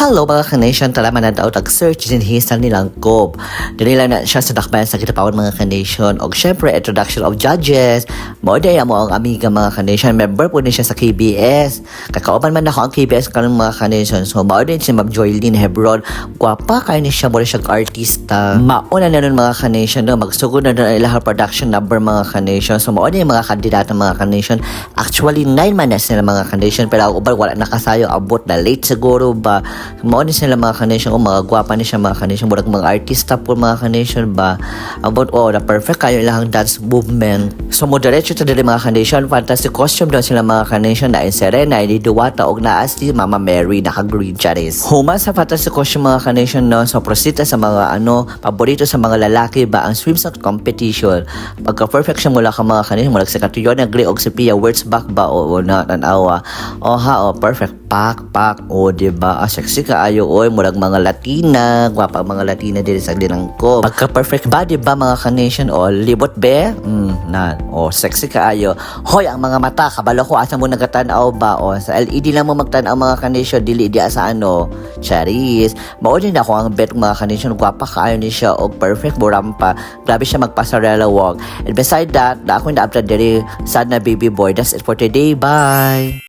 Hello mga kanation, talaman na daw tag-search din hisal nilang Kob. Dili lang na siya sa dakbayan sa kitapawan mga kanation. O syempre, introduction of judges. Moday mo ang amiga mga kanation. Member po din siya sa KBS. Kakauban man ako ang KBS kanong mga kanation. So, moday si Ma'am Joylene Hebron. Gwapa kayo ni siya, mula siyang artista. Mauna na nun mga kanation. No? Magsugod na nun ang ilang production number mga kanation. So, moday mga kandidato mga kanation. Actually, 9 man na sila mga kanation. Pero ang uban, wala nakasayo. Abot na late siguro ba. Mao ni sila mga kanation, mga gwapa ni siya mga kanation, murag mga artista po mga kanation ba, about na perfect kayo ilang dance movement. So mo diretso ta dili mga kanation, fantastic costume daw sila mga kanation, na Serena, ni Duwata og naa si Mama Mary naka green cherries. Human sa fantastic costume mga kanation no, so prosita sa mga paborito sa mga lalaki ba ang swimsuit competition. Pagka perfect siya mula ka mga kanation, mula sa Katuyon Agri og si Pia words back ba na tanawa. Perfect pak diba? Sexy kaayo murag mga Latina, gwapa mga Latina diri sa dinang ko. Pagka perfect body ba mga kanation libot be? Sexy kaayo. Hoy ang mga mata kabalo ko asa mo nagatan-aw ba sa LED lang mo magtan-aw mga kanation, dili dia sa cherries. Mao din ako ang bet mga kanation, gwapa kaayo ni siya og perfect burampa. Grabe siya magpasarela walk. And beside that, ako na after diri sad na baby boy. That's it for today. Bye.